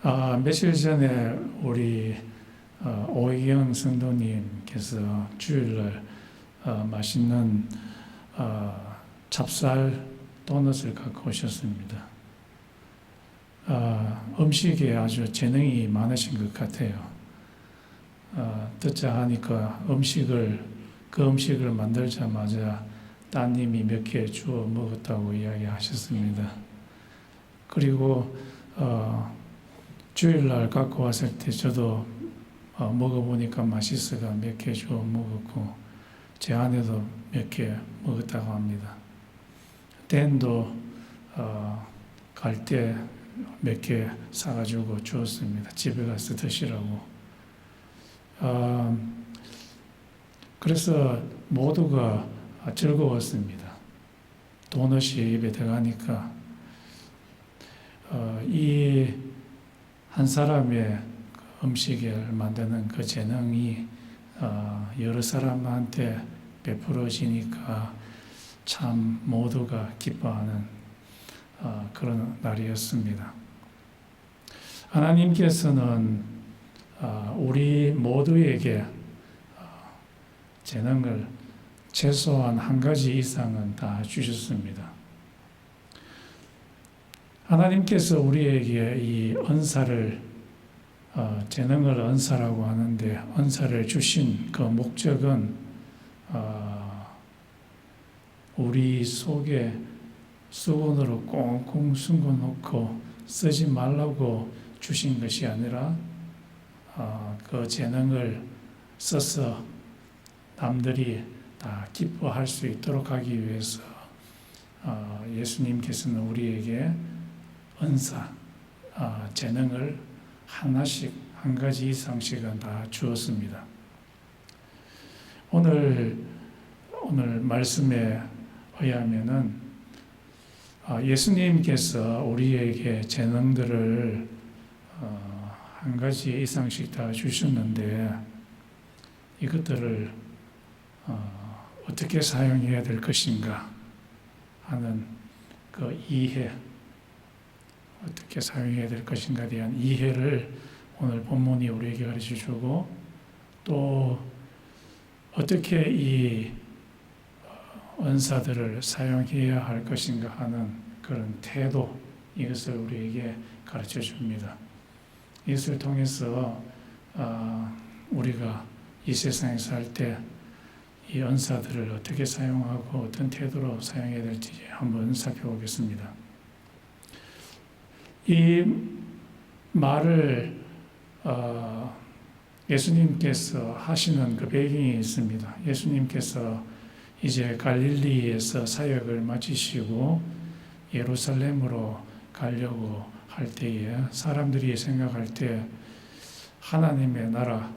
며칠 전에 우리 오희경 성도님께서 주일날 맛있는 찹쌀 도넛을 갖고 오셨습니다. 음식에 아주 재능이 많으신 것 같아요. 듣자 하니까 그 음식을 만들자마자 따님이 몇 개 주워 먹었다고 이야기하셨습니다. 그리고 주일날 갖고 왔을 때 저도 먹어보니까 맛있어가 몇 개 주워 먹었고 제 아내도 몇 개 먹었다고 합니다. 댄도 갈 때 몇 개 사가지고 주었습니다. 집에 가서 드시라고. 그래서 모두가 즐거웠습니다. 도넛이 입에 들어가니까 이 한 사람의 음식을 만드는 그 재능이 여러 사람한테 베풀어지니까 참 모두가 기뻐하는 그런 날이었습니다. 하나님께서는 우리 모두에게 재능을 최소한 한 가지 이상은 다 주셨습니다. 하나님께서 우리에게 이 은사를 재능을 은사라고 하는데 은사를 주신 그 목적은 우리 속에 수건으로 꽁꽁 숨겨놓고 쓰지 말라고 주신 것이 아니라 그 재능을 써서 남들이 다 기뻐할 수 있도록 하기 위해서 예수님께서는 우리에게 은사, 재능을 하나씩 한 가지 이상씩은 다 주었습니다. 오늘 말씀에 의하면은 예수님께서 우리에게 재능들을 한 가지 이상씩 다 주셨는데 이것들을 어떻게 사용해야 될 것인가 하는 그 이해, 어떻게 사용해야 될 것인가에 대한 이해를 오늘 본문이 우리에게 가르쳐 주고 또 어떻게 이 은사들을 사용해야 할 것인가 하는 그런 태도, 이것을 우리에게 가르쳐 줍니다. 이것을 통해서 우리가 이 세상에 살 때 이 은사들을 어떻게 사용하고 어떤 태도로 사용해야 될지 한번 살펴보겠습니다. 이 말을 예수님께서 하시는 그 배경이 있습니다. 예수님께서 이제 갈릴리에서 사역을 마치시고 예루살렘으로 가려고 할 때에 사람들이 생각할 때 하나님의 나라,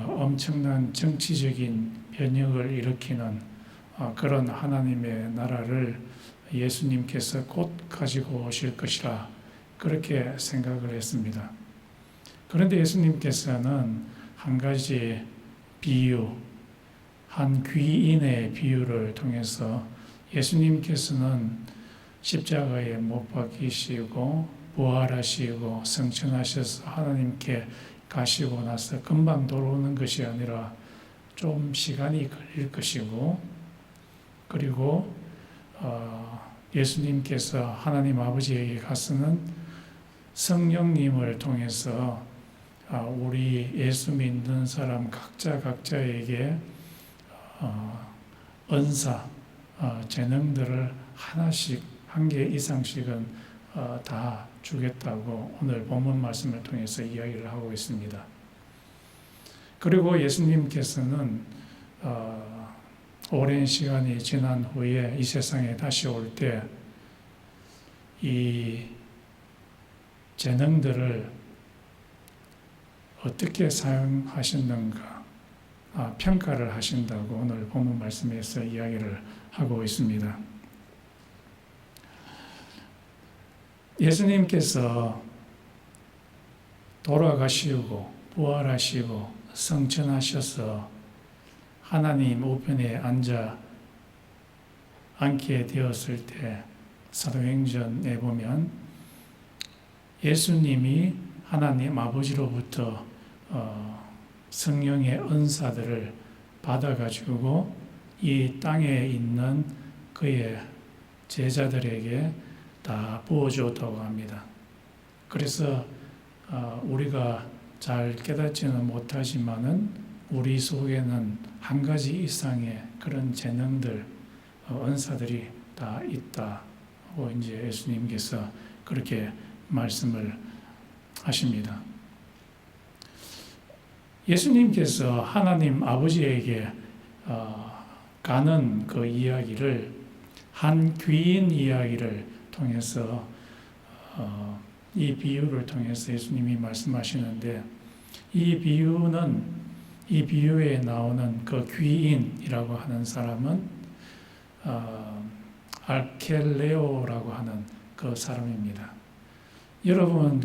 엄청난 정치적인 변혁을 일으키는 그런 하나님의 나라를 예수님께서 곧 가지고 오실 것이라 그렇게 생각을 했습니다. 그런데 예수님께서는 한 가지 비유, 한 귀인의 비유를 통해서 예수님께서는 십자가에 못 박히시고 부활하시고 성천하셔서 하나님께 가시고 나서 금방 돌아오는 것이 아니라 좀 시간이 걸릴 것이고 그리고 예수님께서 하나님 아버지에게 가서는 성령님을 통해서 우리 예수 믿는 사람 각자에게 은사, 재능들을 하나씩 한 개 이상씩은 다 주겠다고 오늘 본문 말씀을 통해서 이야기를 하고 있습니다. 그리고 예수님께서는 오랜 시간이 지난 후에 이 세상에 다시 올 때 이 재능들을 어떻게 사용하셨는가 평가를 하신다고 오늘 본문 말씀에서 이야기를 하고 있습니다. 예수님께서 돌아가시고 부활하시고 성천하셔서 하나님 우편에 앉게 되었을 때 사도행전에 보면 예수님이 하나님 아버지로부터 성령의 은사들을 받아가지고 이 땅에 있는 그의 제자들에게 다 부어주었다고 합니다. 그래서 우리가 잘 깨닫지는 못하지만은 우리 속에는 한 가지 이상의 그런 재능들, 은사들이 다 있다고 이제 예수님께서 그렇게 말씀을 하십니다. 예수님께서 하나님 아버지에게 가는 그 이야기를 한 귀인 이야기를 통해서 이 비유를 통해서 예수님이 말씀하시는데 이 비유에 나오는 그 귀인이라고 하는 사람은 알켈레오라고 하는 그 사람입니다. 여러분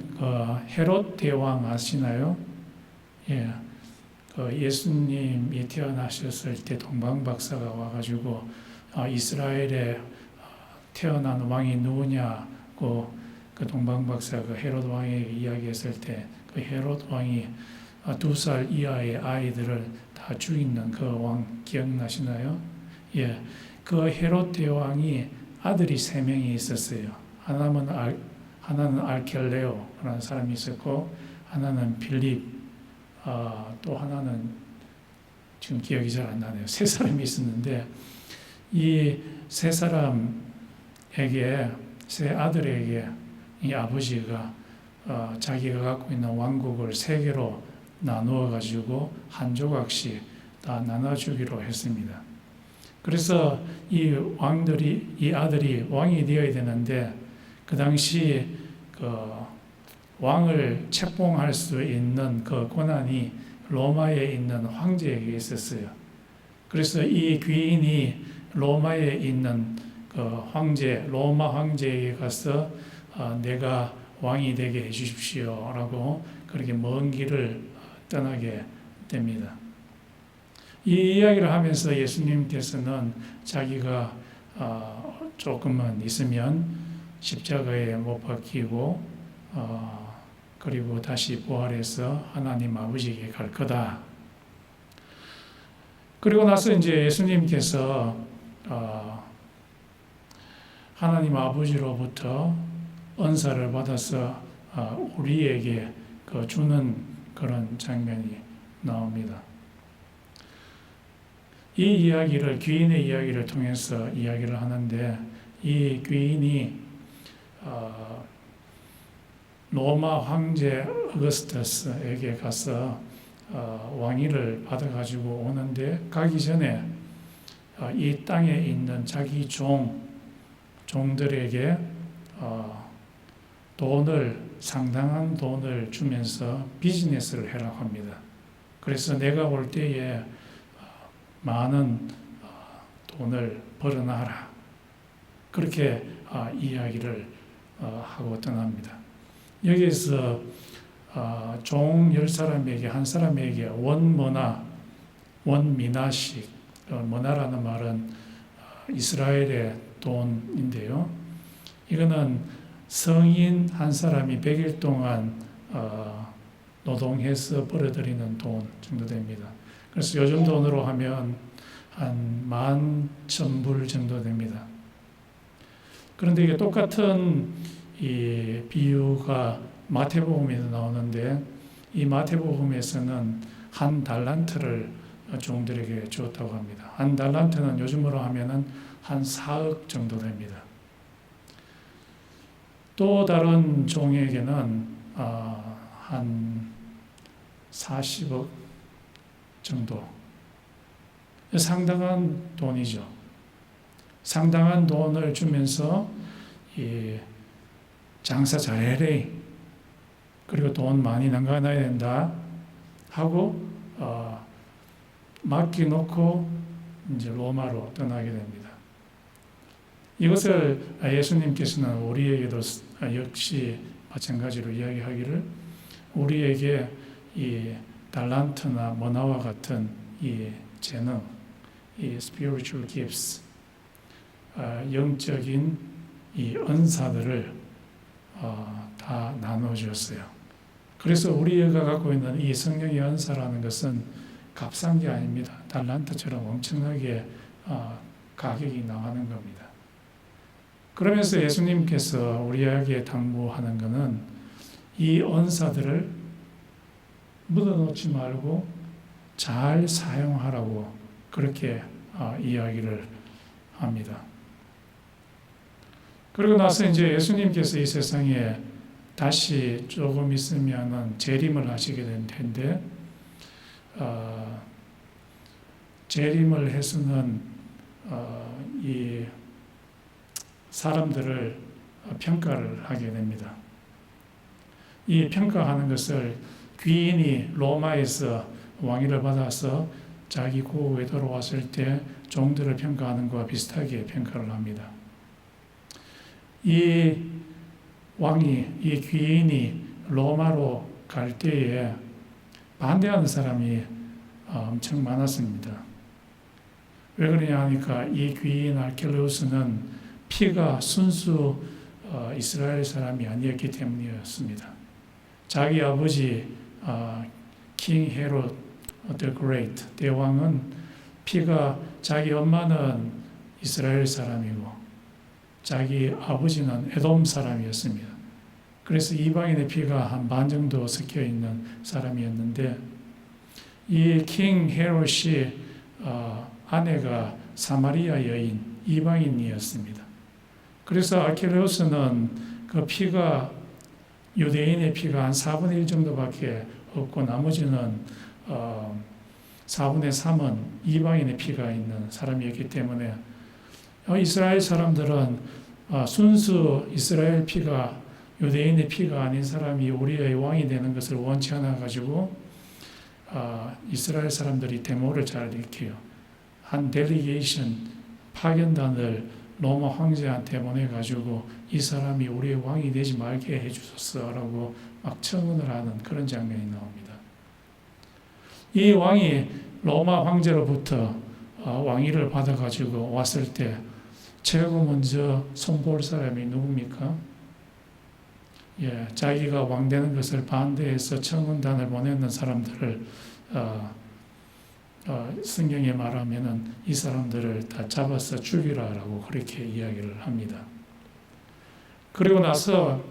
헤롯 대왕 아시나요? 예, 예수님이 태어나셨을 때 동방박사가 와가지고 이스라엘에 태어난 왕이 누구냐고 그 동방박사가 헤롯 왕에게 이야기했을 때 그 헤롯 왕이 2살 이하의 아이들을 다 죽이는 그 왕 기억나시나요? 예, 그 헤롯 대왕이 아들이 3명이 있었어요. 하나는 알켈레오라는 사람이 있었고, 하나는 필립, 또 하나는 지금 기억이 잘 안 나네요. 3사람이 있었는데 이 3사람에게, 3아들에게 이 아버지가 자기가 갖고 있는 왕국을 3개로 나누어 가지고 한 조각씩 다 나눠주기로 했습니다. 그래서 이 아들이 왕이 되어야 되는데 그 당시 그 왕을 책봉할 수 있는 그 권한이 로마에 있는 황제에게 있었어요. 그래서 이 귀인이 로마에 있는 그 로마 황제에게 가서 내가 왕이 되게 해주십시오라고 그렇게 먼 길을 떠나게 됩니다. 이 이야기를 하면서 예수님께서는 자기가 조금만 있으면 십자가에 못 박히고 그리고 다시 부활해서 하나님 아버지에게 갈 거다. 그리고 나서 이제 예수님께서 하나님 아버지로부터 은사를 받아서 우리에게 주는 그런 장면이 나옵니다. 이 이야기를 귀인의 이야기를 통해서 이야기를 하는데 이 귀인이 로마 황제 어거스터스에게 가서 왕위를 받아가지고 오는데 가기 전에 이 땅에 있는 자기 종들에게 상당한 돈을 주면서 비즈니스를 해라고 합니다. 그래서 내가 올 때에 많은 돈을 벌어놔라. 그렇게 이야기를 하고 떠납니다. 여기에서 종 10사람에게 한 사람에게 원미나씩, 머나라는 말은 이스라엘의 돈인데요. 이거는 성인 한 사람이 100일 동안 노동해서 벌어들이는 돈 정도 됩니다. 그래서 요즘 돈으로 하면 한 11,000불 정도 됩니다. 그런데 이게 똑같은 이 비유가 마태복음에도 나오는데 이 마태복음에서는 한 달란트를 종들에게 주었다고 합니다. 한 달란트는 요즘으로 하면은 한 4억 정도 됩니다. 또 다른 종에게는 한 40억 정도. 상당한 돈이죠. 상당한 돈을 주면서 장사 잘해래. 그리고 돈 많이 남겨놔야 된다 하고 맡겨놓고 이제 로마로 떠나게 됩니다. 이것을 예수님께서는 우리에게도 역시 마찬가지로 이야기하기를 우리에게 이 달란트나 머나와 같은 이 재능, 이 spiritual gifts, 영적인 이 은사들을 다 나눠주었어요. 그래서 우리가 갖고 있는 이 성령의 은사라는 것은 값싼 게 아닙니다. 달란트처럼 엄청나게 가격이 나가는 겁니다. 그러면서 예수님께서 우리에게 당부하는 것은 이 은사들을 묻어놓지 말고 잘 사용하라고 그렇게 이야기를 합니다. 그리고 나서 이제 예수님께서 이 세상에 다시 조금 있으면은 재림을 하시게 될 텐데, 재림을 해서는 이 사람들을 평가를 하게 됩니다. 이 평가하는 것을 귀인이 로마에서 왕위를 받아서 자기 고국에 돌아왔을 때 종들을 평가하는 것과 비슷하게 평가를 합니다. 이 왕이, 이 귀인이 로마로 갈 때에 반대하는 사람이 엄청 많았습니다. 왜 그러냐 하니까 이 귀인 아르켈레우스는 피가 순수 이스라엘 사람이 아니었기 때문이었습니다. 자기 아버지 킹 헤롯 the Great 대왕은 피가 자기 엄마는 이스라엘 사람이고 자기 아버지는 에돔 사람이었습니다. 그래서 이방인의 피가 한 반 정도 섞여 있는 사람이었는데 이 킹 헤롯이 아내가 사마리아 여인 이방인이었습니다. 그래서 아르켈레우스는 그 피가 유대인의 피가 한 4분의 1 정도밖에 없고 나머지는 4분의 3은 이방인의 피가 있는 사람이었기 때문에 이스라엘 사람들은 순수 이스라엘 피가 유대인의 피가 아닌 사람이 우리의 왕이 되는 것을 원치 않아 가지고 이스라엘 사람들이 데모를 잘 일으켜요. 한 델리게이션 파견단을 로마 황제한테 보내가지고 이 사람이 우리의 왕이 되지 말게 해주소서라고 막 청원을 하는 그런 장면이 나옵니다. 이 왕이 로마 황제로부터 왕위를 받아가지고 왔을 때 최고 먼저 손볼 사람이 누굽니까? 자기가 왕 되는 것을 반대해서 청원단을 보내는 사람들을 성경에 말하면은 이 사람들을 다 잡아서 죽이라라고 그렇게 이야기를 합니다. 그리고 나서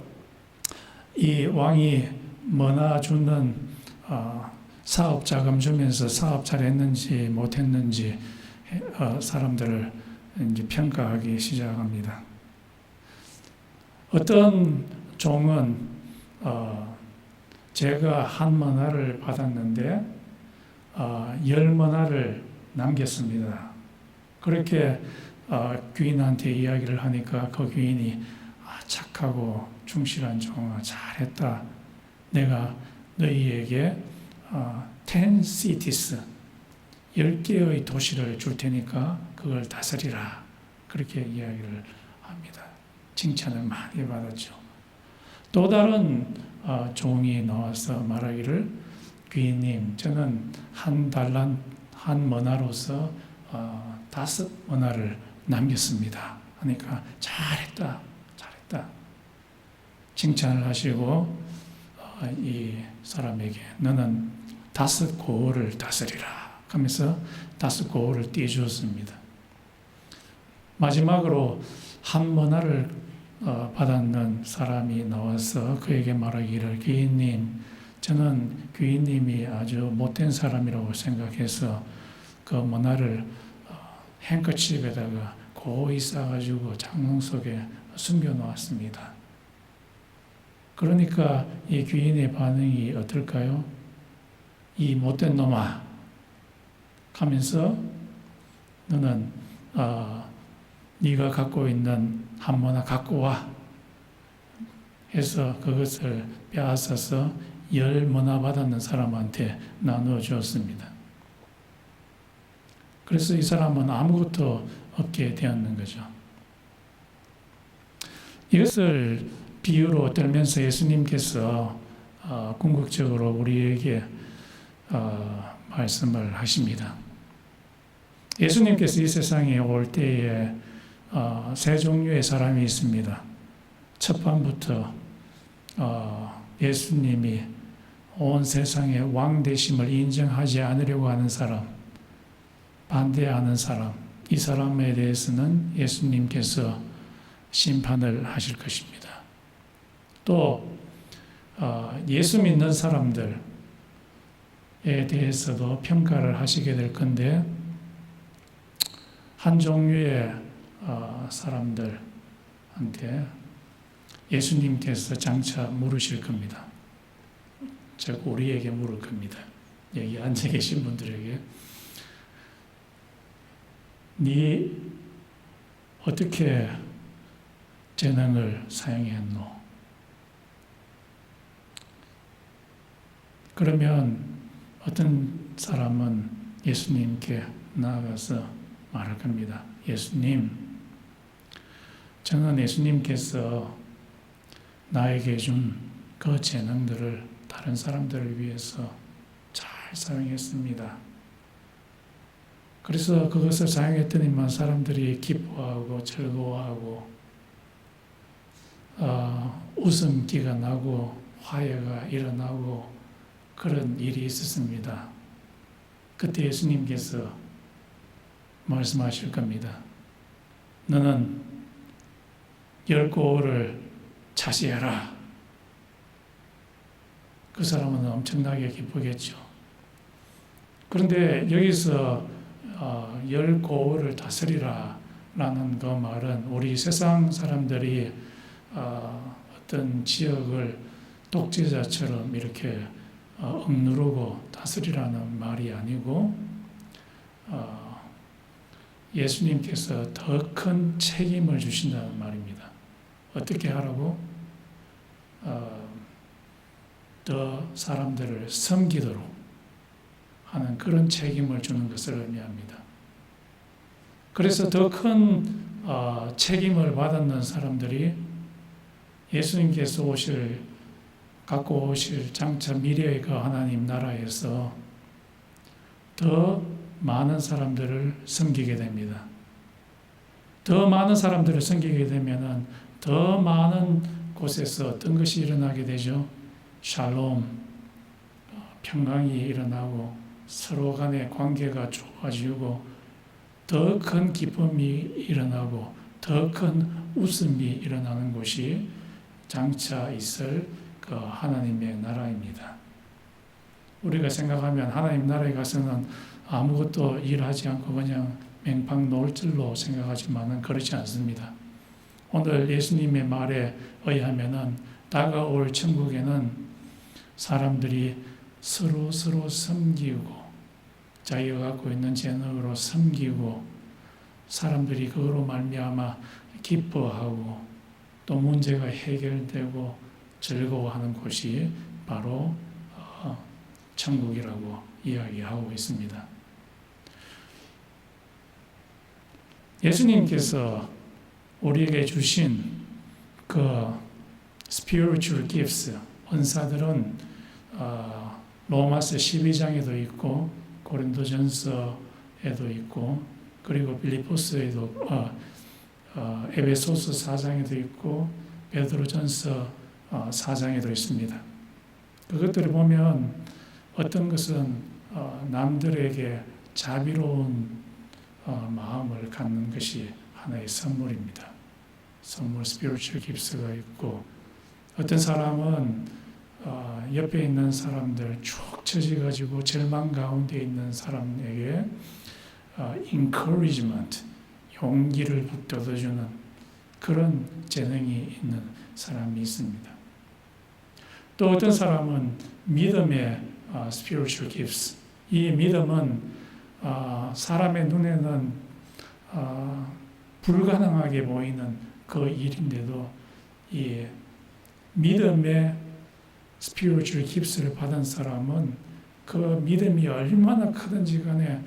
이 왕이 뭐나 주는 사업 자금 주면서 사업 잘했는지 못했는지 사람들을 이제 평가하기 시작합니다. 어떤 종은 제가 한 머나를 받았는데 10머나를 남겼습니다. 그렇게 귀인한테 이야기를 하니까 그 귀인이 착하고 충실한 종아 잘했다. 내가 너희에게 10 cities 10개의 도시를 줄 테니까 그걸 다스리라. 그렇게 이야기를 합니다. 칭찬을 많이 받았죠. 또 다른 종이 나와서 말하기를 귀인님, 저는 한 머나로서 5 머나를 남겼습니다. 하니까 잘했다. 칭찬을 하시고 이 사람에게 너는 5 고을을 다스리라 하면서 5 고을을 띄워주었습니다. 마지막으로 한 머나를 받았는 사람이 나와서 그에게 말하기를 귀인님, 저는 귀인님이 아주 못된 사람이라고 생각해서 그 머나를 행커칩에다가 고이 싸가지고 장롱 속에 숨겨놓았습니다. 그러니까 이 귀인의 반응이 어떨까요? 이 못된 놈아 하면서 너는 네가 갖고 있는 한 머나 갖고 와 해서 그것을 빼앗아서 10머나 받았는 사람한테 나누어 주었습니다. 그래서 이 사람은 아무것도 없게 되었는 거죠. 이것을 비유로 들면서 예수님께서 궁극적으로 우리에게 말씀을 하십니다. 예수님께서 이 세상에 올 때에 3 종류의 사람이 있습니다. 첫 밤부터 예수님이 온 세상의 왕 되심을 인정하지 않으려고 하는 사람, 반대하는 사람, 이 사람에 대해서는 예수님께서 심판을 하실 것입니다. 또 예수 믿는 사람들에 대해서도 평가를 하시게 될 건데, 한 종류의 사람들한테 예수님께서 장차 물으실 겁니다. 즉 우리에게 물을 겁니다. 여기 앉아 계신 분들에게 네 어떻게 재능을 사용했노? 그러면 어떤 사람은 예수님께 나아가서 말할 겁니다. 예수님, 저는 예수님께서 나에게 준 그 재능들을 다른 사람들을 위해서 잘 사용했습니다. 그래서 그것을 사용했더니만 사람들이 기뻐하고 즐거워하고 웃음기가 나고 화해가 일어나고 그런 일이 있었습니다. 그때 예수님께서 말씀하실 겁니다. 너는 10고을을 차지해라. 그 사람은 엄청나게 기쁘겠죠. 그런데 여기서 10고을을 다스리라 라는 그 말은 우리 세상 사람들이 어떤 지역을 독재자처럼 이렇게 억누르고 다스리라는 말이 아니고 예수님께서 더 큰 책임을 주신다는 말입니다. 어떻게 하라고? 더 사람들을 섬기도록 하는 그런 책임을 주는 것을 의미합니다. 그래서 더 큰 책임을 받는 사람들이 예수님께서 갖고 오실 장차 미래의 그 하나님 나라에서 더 많은 사람들을 섬기게 됩니다. 더 많은 사람들을 섬기게 되면은 더 많은 곳에서 어떤 것이 일어나게 되죠? 샬롬, 평강이 일어나고 서로 간의 관계가 좋아지고 더 큰 기쁨이 일어나고 더 큰 웃음이 일어나는 곳이 장차 있을 그 하나님의 나라입니다. 우리가 생각하면 하나님 나라에 가서는 아무것도 일하지 않고 그냥 맹팡 놀 줄로 생각하지만은 그렇지 않습니다. 오늘 예수님의 말에 의하면은 다가올 천국에는 사람들이 서로 섬기고 자기가 갖고 있는 재능으로 섬기고 사람들이 그거로 말미암아 기뻐하고 또 문제가 해결되고 즐거워하는 곳이 바로 천국이라고 이야기하고 있습니다. 예수님께서 우리에게 주신 그 spiritual gifts, 은사들은 로마서 12장에도 있고 고린도전서에도 있고 그리고 빌립보서에도 에베소서 4장에도 있고 베드로전서 4장에도 있습니다. 그것들을 보면 어떤 것은 남들에게 자비로운 마음을 갖는 것이 하나의 선물입니다. 선물, spiritual gifts가 있고 어떤 사람은 옆에 있는 사람들 쭉 처지가지고 절망 가운데 있는 사람에게 encouragement, 용기를 북돋아주는 그런 재능이 있는 사람이 있습니다. 또 어떤 사람은 믿음의 spiritual gifts, 이 믿음은 사람의 눈에는 불가능하게 보이는 그 일인데도 이 믿음의 spiritual gifts를 받은 사람은 그 믿음이 얼마나 크든지 간에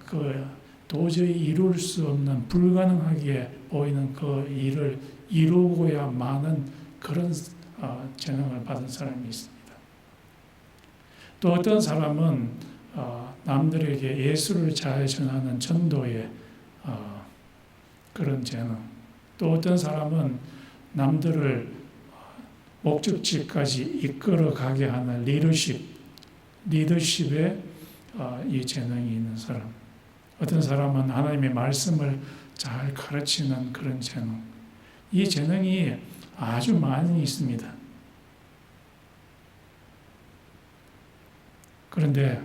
그 도저히 이룰 수 없는 불가능하게 보이는 그 일을 이루고야 마는 그런 재능을 받은 사람이 있습니다. 또 어떤 사람은 남들에게 예수를 잘 전하는 전도의 그런 재능, 또 어떤 사람은 남들을 목적지까지 이끌어가게 하는 리더십에 이 재능이 있는 사람. 어떤 사람은 하나님의 말씀을 잘 가르치는 그런 재능. 이 재능이 아주 많이 있습니다. 그런데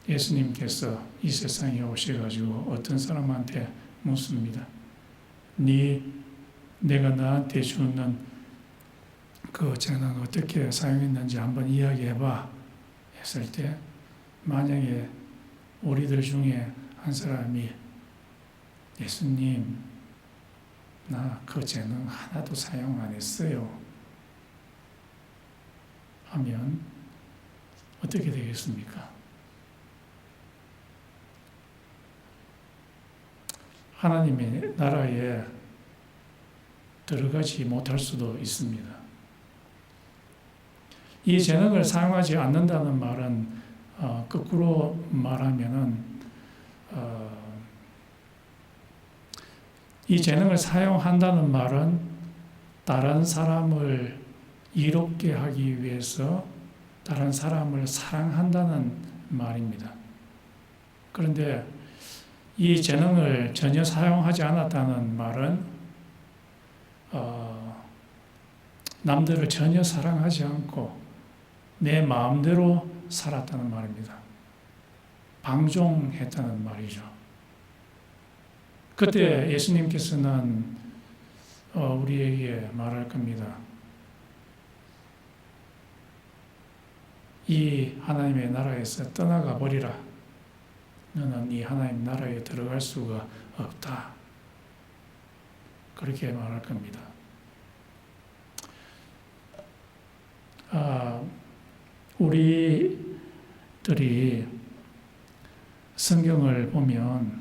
예수님께서 이 세상에 오셔가지고 어떤 사람한테 묻습니다. 내가 나한테 주는 그 재능 어떻게 사용했는지 한번 이야기해봐 했을 때, 만약에 우리들 중에 한 사람이 예수님, 나 그 재능 하나도 사용 안 했어요 하면 어떻게 되겠습니까? 하나님의 나라에 들어가지 못할 수도 있습니다. 이 재능을 사용하지 않는다는 말은 거꾸로 말하면은 이 재능을 사용한다는 말은 다른 사람을 이롭게 하기 위해서 다른 사람을 사랑한다는 말입니다. 그런데 이 재능을 전혀 사용하지 않았다는 말은 남들을 전혀 사랑하지 않고 내 마음대로 살았다는 말입니다. 방종했다는 말이죠. 그때 예수님께서는 우리에게 말할 겁니다. 이 하나님의 나라에서 떠나가 버리라. 너는 이 하나님 나라에 들어갈 수가 없다. 그렇게 말할 겁니다. 우리들이 성경을 보면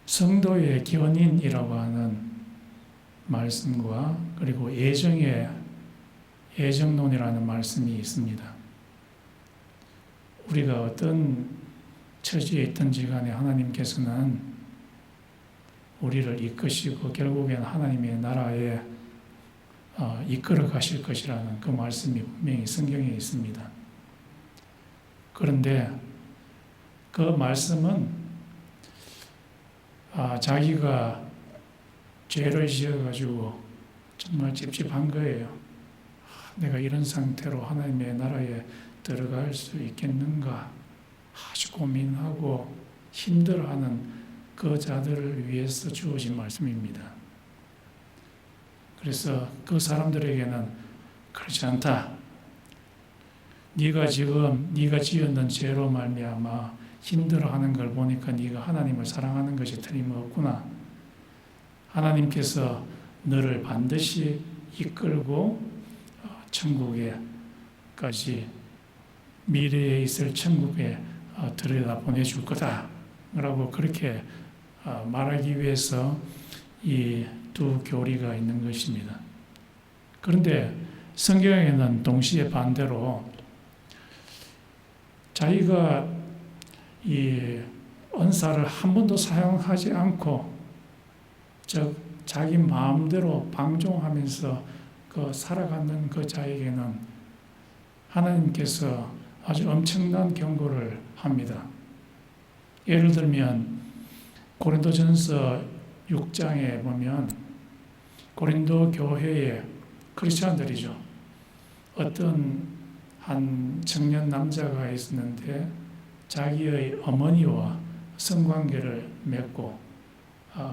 성도의 견인이라고 하는 말씀과 그리고 예정론이라는 말씀이 있습니다. 우리가 어떤 처지에 있든지 간에 하나님께서는 우리를 이끄시고 결국에는 하나님의 나라에 이끌어 가실 것이라는 그 말씀이 분명히 성경에 있습니다. 그런데 그 말씀은 자기가 죄를 지어가지고 정말 찝찝한 거예요. 내가 이런 상태로 하나님의 나라에 들어갈 수 있겠는가 아주 고민하고 힘들어하는 그 자들을 위해서 주어진 말씀입니다. 그래서 그 사람들에게는 그렇지 않다. 네가 지었는 죄로 말미암아 힘들어하는 걸 보니까 네가 하나님을 사랑하는 것이 틀림없구나. 하나님께서 너를 반드시 이끌고 천국에까지 미래에 있을 천국에 들여다 보내줄 거다 라고 그렇게 말하기 위해서 이 두 교리가 있는 것입니다. 그런데 성경에는 동시에 반대로 자기가 이 은사를 한 번도 사용하지 않고 즉 자기 마음대로 방종하면서 살아가는 그 자에게는 하나님께서 아주 엄청난 경고를 합니다. 예를 들면 고린도전서 6장에 보면 고린도 교회의 크리스천들이죠. 어떤 한 청년 남자가 있었는데 자기의 어머니와 성관계를 맺고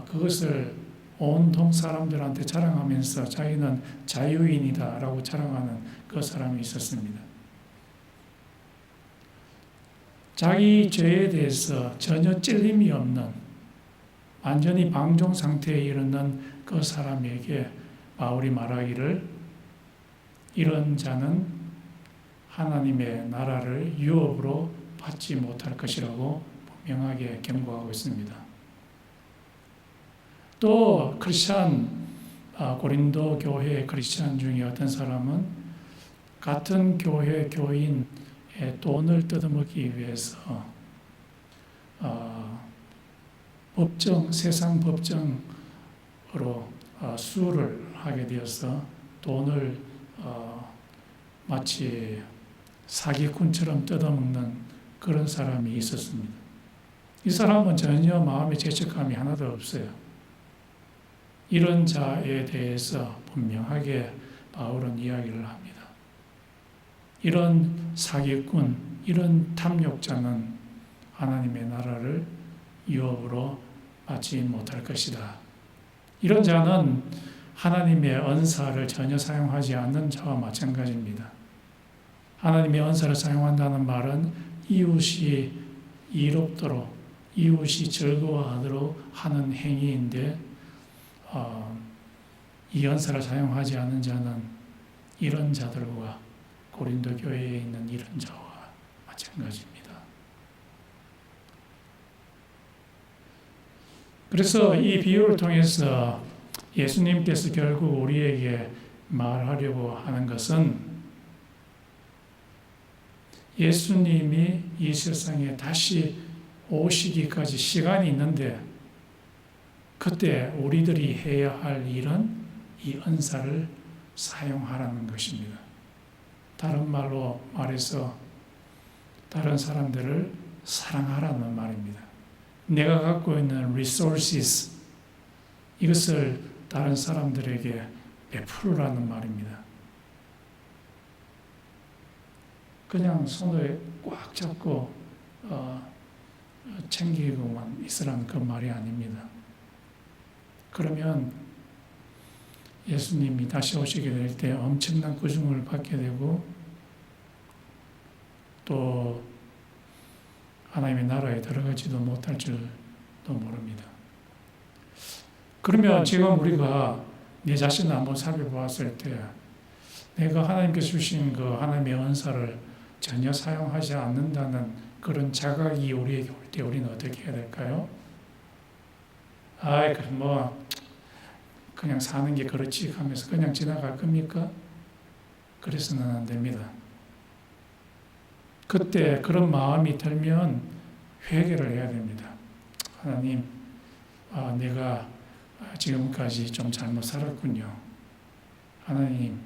그것을 온통 사람들한테 자랑하면서 자기는 자유인이다라고 자랑하는 그 사람이 있었습니다. 자기 죄에 대해서 전혀 찔림이 없는 완전히 방종 상태에 이르는 그 사람에게 바울이 말하기를 이런 자는 하나님의 나라를 유업으로 받지 못할 것이라고 분명하게 경고하고 있습니다. 또 고린도 교회 크리스찬 중에 어떤 사람은 같은 교회 교인의 돈을 뜯어먹기 위해서 세상 법정 수를 하게 되어서 돈을 마치 사기꾼처럼 뜯어먹는 그런 사람이 있었습니다. 이 사람은 전혀 마음의 죄책감이 하나도 없어요. 이런 자에 대해서 분명하게 바울은 이야기를 합니다. 이런 사기꾼, 이런 탐욕자는 하나님의 나라를 유업으로 받지 못할 것이다. 이런 자는 하나님의恩사를 전혀 사용하지 않는 자와 마찬가지입니다. 하나님의恩사를 사용한다는 말은 이웃이 이롭도록, 이웃이 즐거워하도록 하는 행위인데 이恩사를 사용하지 않는 자는 이런 자들과 고린도 교회에 있는 이런 자와 마찬가지입니다. 그래서 이 비유를 통해서 예수님께서 결국 우리에게 말하려고 하는 것은 예수님이 이 세상에 다시 오시기까지 시간이 있는데 그때 우리들이 해야 할 일은 이恩사를 사용하라는 것입니다. 다른 말로 말해서 다른 사람들을 사랑하라는 말입니다. 내가 갖고 있는 resources 이것을 다른 사람들에게 베풀으라는 말입니다. 그냥 손을 꽉 잡고 챙기고만 있으라는 그 말이 아닙니다. 그러면 예수님이 다시 오시게 될 때 엄청난 꾸중을 받게 되고 또 하나님의 나라에 들어가지도 못할 줄도 모릅니다. 그러면 지금 우리가 내 자신을 한번 살펴보았을 때 내가 하나님께서 주신 그 하나님의恩사를 전혀 사용하지 않는다는 그런 자각이 우리에게 올 때 우리는 어떻게 해야 될까요? 그냥 사는 게 그렇지 하면서 그냥 지나갈 겁니까? 그래서는 안 됩니다. 그때 그런 마음이 들면 회개를 해야 됩니다. 하나님, 내가 지금까지 좀 잘못 살았군요. 하나님,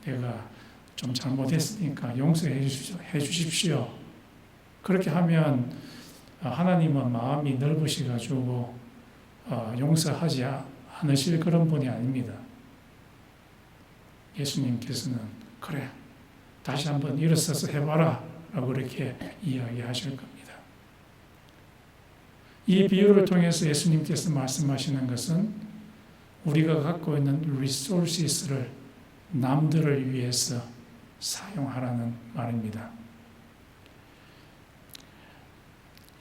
내가 좀 잘못했으니까 용서해 주십시오. 그렇게 하면 하나님은 마음이 넓으셔가지고 용서하지 않으실 그런 분이 아닙니다. 예수님께서는 그래, 다시 한번 일어서서 해봐라 라고 그렇게 이야기하실 겁니다. 이 비유를 통해서 예수님께서 말씀하시는 것은 우리가 갖고 있는 resources를 남들을 위해서 사용하라는 말입니다.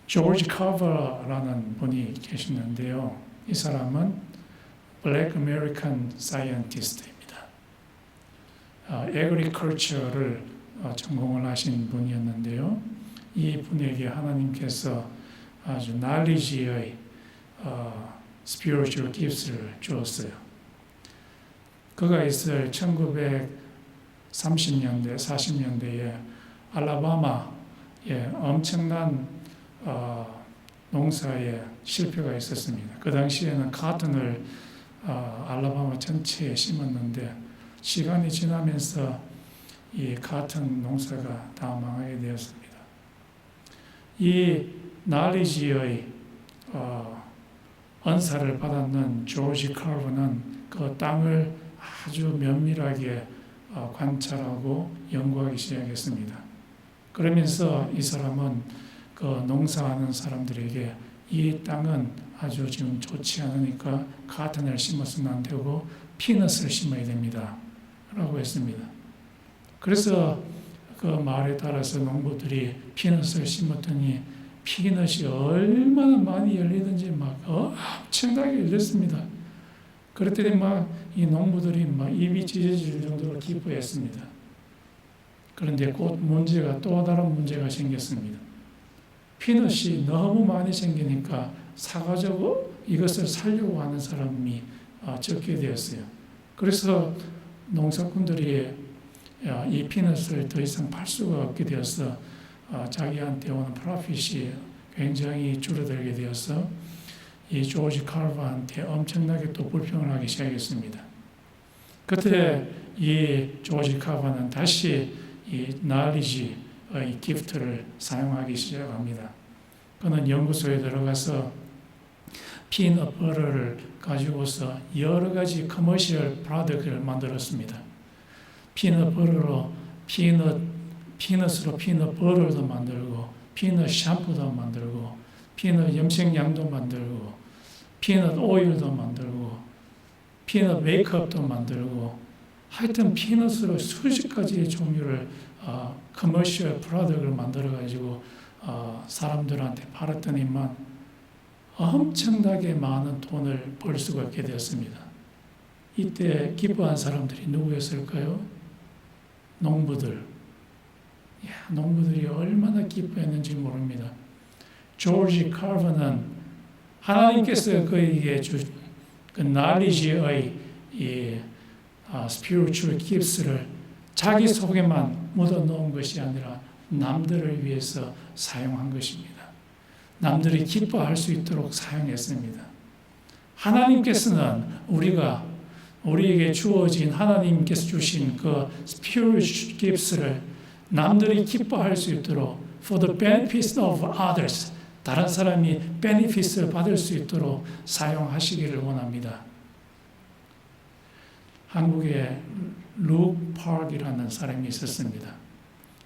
조지 카버라는 분이 계시는데요. 이 사람은 Black American Scientist입니다. Agriculture를 전공을 하신 분이었는데요. 이 분에게 하나님께서 아주 knowledge의 spiritual gifts를 주었어요. 그가 있을 1930년대, 40년대에 알라바마에 엄청난 농사에 실패가 있었습니다. 그 당시에는 카톤을 알라바마 전체에 심었는데 시간이 지나면서 이 카톤 농사가 다 망하게 되었습니다. 이 knowledge의恩사를 받았는 조지 카버는 그 땅을 아주 면밀하게 관찰하고 연구하기 시작했습니다. 그러면서 이 사람은 그 농사하는 사람들에게 이 땅은 아주 지금 좋지 않으니까 카톤을 심어서는 안 되고 피넛을 심어야 됩니다. 라고 했습니다. 그래서 그 말에 따라서 농부들이 피넛을 심었더니 피넛이 얼마나 많이 열리든지 막 엄청나게 열렸습니다. 그랬더니 이 농부들이 입이 찢어질 정도로 기뻐했습니다. 그런데 곧 또 다른 문제가 생겼습니다. 피넛이 너무 많이 생기니까 사가지고 이것을 살려고 하는 사람이 적게 되었어요. 그래서 농사꾼들이 이 피넛을 더 이상 팔 수가 없게 되어서 자기한테 오는 프로핏이 굉장히 줄어들게 되어서 이 조지 칼버한테 엄청나게 또 불평을 하기 시작했습니다. 그때 이 조지 칼버는 다시 이 knowledge의 기프트를 사용하기 시작합니다. 그는 연구소에 들어가서 피넛 버터를 가지고서 여러 가지 커머셜 프로덕트를 만들었습니다. 피넛 버터로 피넛으로 피넛 버터도 만들고, 피넛 샴푸도 만들고, 피넛 염색약도 만들고, 피넛 오일도 만들고, 피넛 메이크업도 만들고, 하여튼 피넛으로 수십 가지의 종류를 커머셜 프로덕트를 만들어가지고 사람들한테 팔았더니만 엄청나게 많은 돈을 벌 수가 있게 되었습니다. 이때 기뻐한 사람들이 누구였을까요? 농부들. 농부들이 얼마나 기뻐했는지 모릅니다. 조지 칼버는 하나님께서 그에게 준 그 knowledge의 spiritual gifts를 자기 속에만 묻어놓은 것이 아니라 남들을 위해서 사용한 것입니다. 남들이 기뻐할 수 있도록 사용했습니다. 하나님께서는 우리에게 주어진 하나님께서 주신 그 spiritual gifts를 남들이 기뻐할 수 있도록 for the benefit of others, 다른 사람이 베네핏을 받을 수 있도록 사용하시기를 원합니다. 한국에 룩 파크이라는 사람이 있었습니다.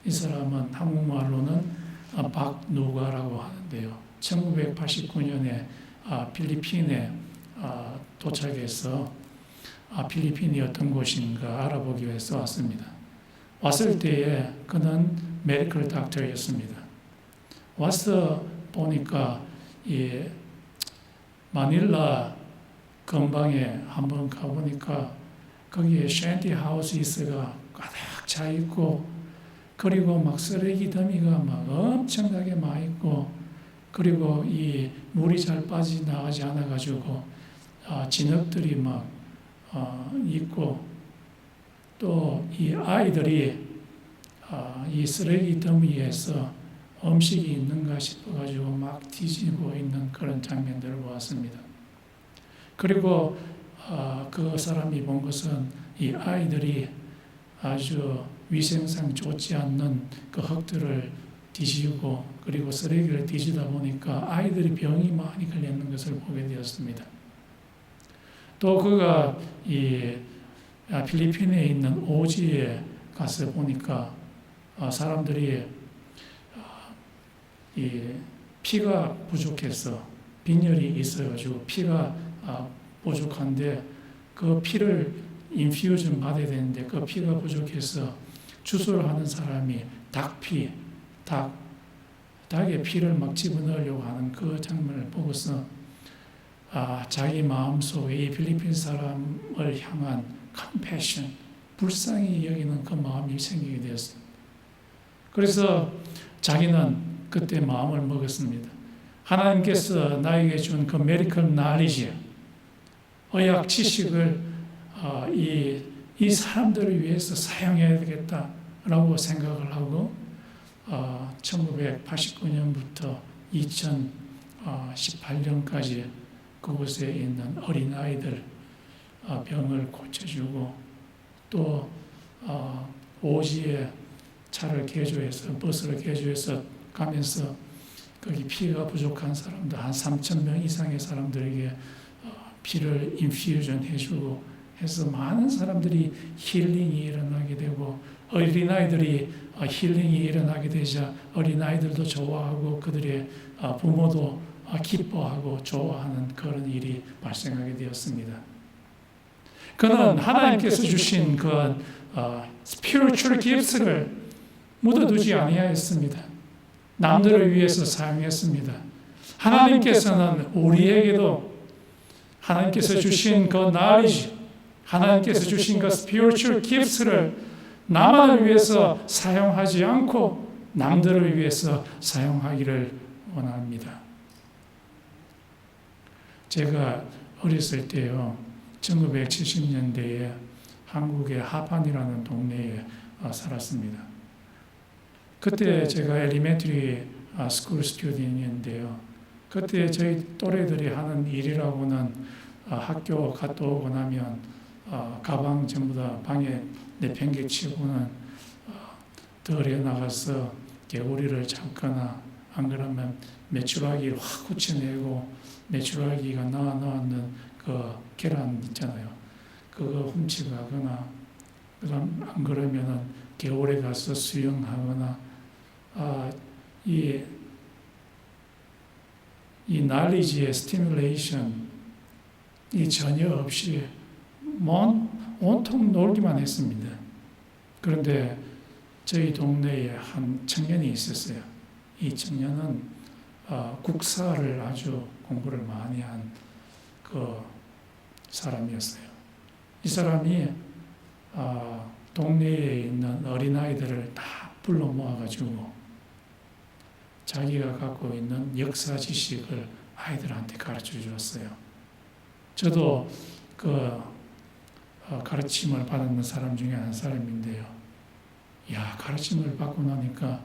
이 사람은 한국말로는 박누가라고 하는데요. 1989년에 필리핀에 도착해서 필리핀이 어떤 곳인가 알아보기 위해서 왔습니다. 왔을 때에 그는 메디컬 닥터였습니다. 와서 보니까 이 마닐라 근방에 한번 가보니까 거기에 샨티 하우스가 가득 차 있고, 그리고 막 쓰레기 더미가 막 엄청나게 많이 있고, 그리고 이 물이 잘 빠져나가지 않아가지고 진흙들이 막 있고, 또 이 아이들이 이 쓰레기 더미에서 음식이 있는가 싶어가지고 막 뒤지고 있는 그런 장면들을 보았습니다. 그리고 그 사람이 본 것은 이 아이들이 아주 위생상 좋지 않는 그 흙들을 뒤지고, 그리고 쓰레기를 뒤지다 보니까 아이들이 병이 많이 걸리는 것을 보게 되었습니다. 또 그가 이 필리핀에 있는 오지에 가서 보니까 사람들이 이 피가 부족해서 빈혈이 있어가지고 피가 부족한데 그 피를 인퓨전 받아야 되는데 그 피가 부족해서 주소를 하는 사람이 닭의 피를 막 집어넣으려고 하는 그 장면을 보고서 자기 마음속에 이 필리핀 사람을 향한 컴패션, 불쌍히 여기는 그 마음이 생기게 되었습니다. 그래서 자기는 그때 마음을 먹었습니다. 하나님께서 나에게 준 그 메디컬 knowledge, 의학 지식을 이 사람들을 위해서 사용해야 되겠다라고 생각을 하고 1989년부터 2018년까지 그곳에 있는 어린아이들 병을 고쳐주고, 또 오지에 차를 개조해서 버스를 개조해서 가면서 거기 피가 부족한 사람들 한 3,000명 이상의 사람들에게 피를 인퓨전 해주고 해서 많은 사람들이 힐링이 일어나게 되고, 어린아이들이 힐링이 일어나게 되자 어린아이들도 좋아하고 그들의 부모도 기뻐하고 좋아하는 그런 일이 발생하게 되었습니다. 그는 하나님께서 주신 그 spiritual gifts를 묻어두지 아니하였습니다. 남들을 위해서 사용했습니다. 하나님께서는 우리에게도 하나님께서 주신 그 knowledge, 하나님께서 주신 그 spiritual gifts를 나만을 위해서 사용하지 않고 남들을 위해서 사용하기를 원합니다. 제가 어렸을 때요, 1970년대에 한국의 하판이라는 동네에 살았습니다. 그때 제가 엘리멘터리 스쿨 스튜던트인데요. 그때 저희 또래들이 하는 일이라고는 학교 갔다 오고 나면 가방 전부 다 방에 내팽개치고는 덜에 나가서 개구리를 잡거나 안 그러면 메추라기를 확 후쳐내고 메추라기가 나왔는 그 계란 있잖아요. 그거 훔쳐가거나 그다음 안 그러면은 겨울에 가서 수영하거나 이 knowledge의 스티뮬레이션 이 전혀 없이 온통 놀기만 했습니다. 그런데 저희 동네에 한 청년이 있었어요. 이 청년은 국사를 아주 공부를 많이 한 그 사람이었어요. 이 사람이 동네에 있는 어린아이들을 다 불러 모아가지고 자기가 갖고 있는 역사 지식을 아이들한테 가르쳐 주었어요. 저도 그 가르침을 받는 사람 중에 한 사람인데요. 가르침을 받고 나니까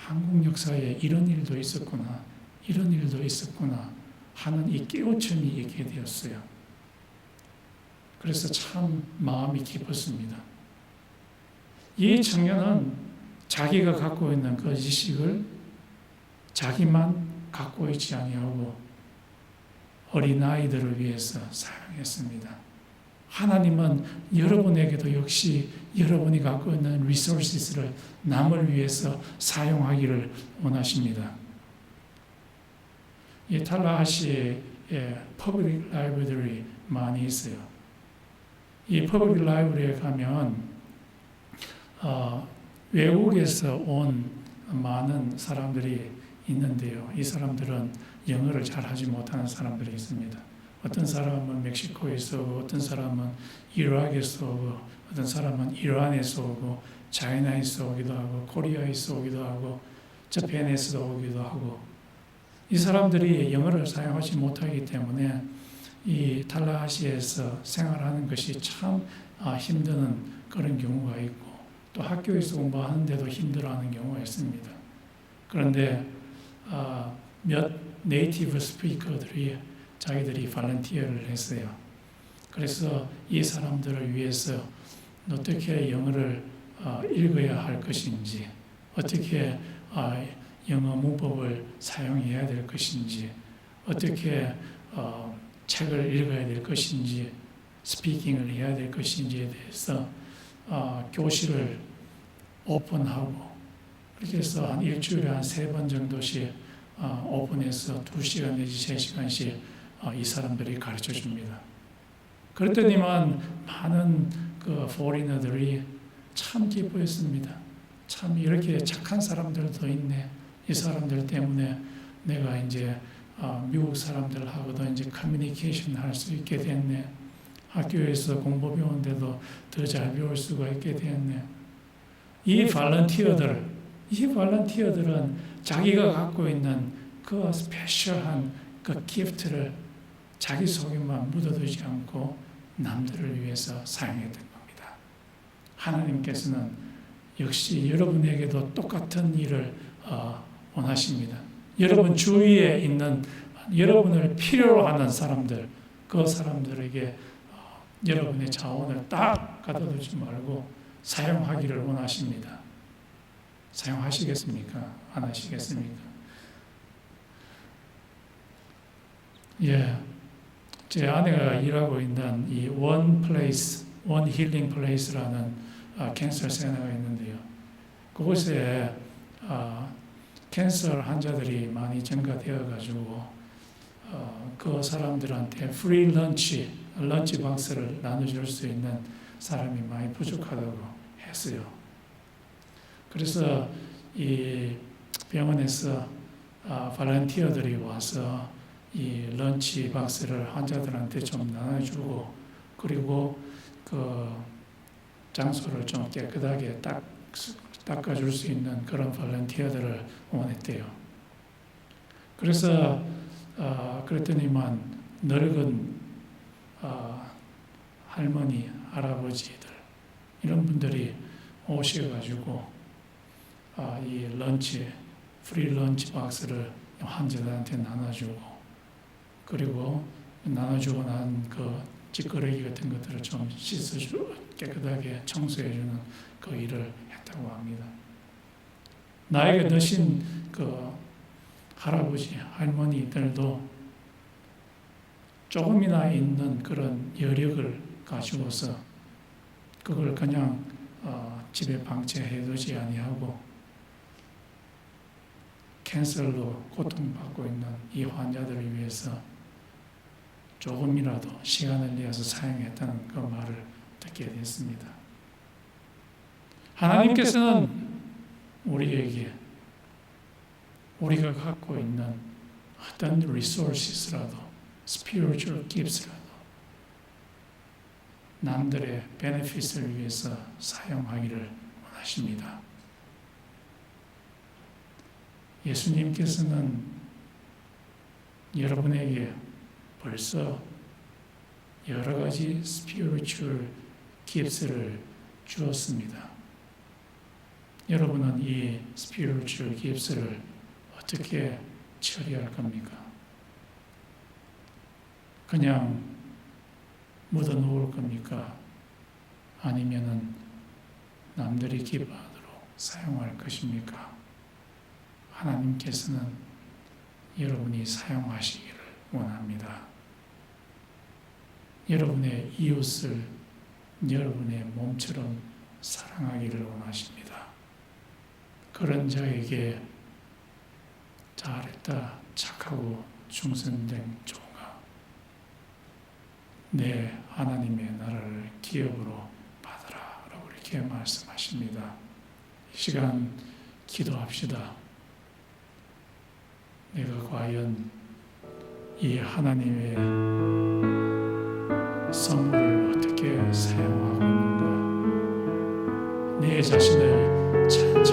한국 역사에 이런 일도 있었구나, 이런 일도 있었구나 하는 이 깨우침이 있게 되었어요. 그래서 참 마음이 기뻤습니다. 이 청년은 자기가 갖고 있는 그 지식을 자기만 갖고 있지 아니하고 어린아이들을 위해서 사용했습니다. 하나님은 여러분에게도 역시 여러분이 갖고 있는 리소스를 남을 위해서 사용하기를 원하십니다. 이 탈라하시에 퍼블릭 라이브러리 많이 있어요. 이 퍼블릭 라이브러리에 가면 외국에서 온 많은 사람들이 있는데요. 이 사람들은 영어를 잘 하지 못하는 사람들이 있습니다. 어떤 사람은 멕시코에서 오고, 어떤 사람은 이라크에서 오고, 어떤 사람은 이란에서 오고, 차이나에서 오기도 하고, 코리아에서 오기도 하고, 저펜에서 오기도 하고, 이 사람들이 영어를 사용하지 못하기 때문에 이 탈라하시에서 생활하는 것이 참 힘드는 그런 경우가 있고, 또 학교에서 공부하는데도 힘들어하는 경우가 있습니다. 그런데 몇 네이티브 스피커들이 자기들이 발런티어를 했어요. 그래서 이 사람들을 위해서 어떻게 영어를 읽어야 할 것인지, 어떻게 영어 문법을 사용해야 될 것인지, 어떻게 책을 읽어야 될 것인지, 스피킹을 해야 될 것인지에 대해서 교실을 오픈하고, 그렇게 해서 한 일주일에 한 3번 정도씩 오픈해서 2시간 내지 3시간씩 이 사람들이 가르쳐 줍니다. 그랬더니만 많은 그 포리너들이 참 기뻐했습니다. 참 이렇게 착한 사람들도 있네. 이 사람들 때문에 내가 이제 미국 사람들하고도 이제 커뮤니케이션 할 수 있게 됐네. 학교에서 공부 배우는데도 더 잘 배울 수가 있게 됐네. 이 발런티어들은 자기가 갖고 있는 그 스페셜한 그 기프트를 자기 속에만 묻어두지 않고 남들을 위해서 사용했던 겁니다. 하나님께서는 역시 여러분에게도 똑같은 일을 원하십니다. 여러분 주위에 있는 여러분을 필요로 하는 사람들, 그 사람들에게 여러분의 자원을 딱 가둬두지 말고 사용하기를 원하십니다. 사용하시겠습니까? 안 하시겠습니까? 제 아내가 일하고 있는 이 원 힐링 플레이스라는 캔서 센터가 있는데요. 그곳에 캔서 환자들이 많이 증가되어 가지고 그 사람들한테 프리 런치 박스를 나눠줄 수 있는 사람이 많이 부족하다고 했어요. 그래서 이 병원에서 발런티어들이 와서 이 런치 박스를 환자들한테 좀 나눠주고, 그리고 그 장소를 좀 깨끗하게 닦아줄 수 있는 그런 발런티어들을 원했대요. 그래서 그랬더니만 늙은 할머니, 할아버지들 이런 분들이 오셔가지고 이 프리 런치 박스를 환자들한테 나눠주고, 그리고 나눠주고 난 그 찌꺼기 같은 것들을 좀 씻어주고 깨끗하게 청소해주는 그 일을 했다고 합니다. 나이가 드신 그 할아버지, 할머니들도 조금이나 있는 그런 여력을 가지고서 그걸 그냥 집에 방치해두지 아니하고 캔서로 고통받고 있는 이 환자들을 위해서 조금이라도 시간을 내어서 사용했다는 그 말을 듣게 됐습니다. 하나님께서는 우리에게 우리가 갖고 있는 어떤 resources라도 spiritual gifts라도 남들의 benefit을 위해서 사용하기를 원하십니다. 예수님께서는 여러분에게 벌써 여러 가지 spiritual gifts를 주었습니다. 여러분은 이 spiritual gifts를 어떻게 처리할 겁니까? 그냥 묻어 놓을 겁니까? 아니면은 남들이 기뻐하도록 사용할 것입니까? 하나님께서는 여러분이 사용하시기를 원합니다. 여러분의 이웃을 여러분의 몸처럼 사랑하기를 원하십니다. 그런 자에게 잘했다, 착하고 충성된 종아, 내 하나님의 나라를 기업으로 받으라 라고 이렇게 말씀하십니다. 이 시간 기도합시다. 내가 과연 이 하나님의 선물을 어떻게 사용하고 있는가? 내 자신을 천천히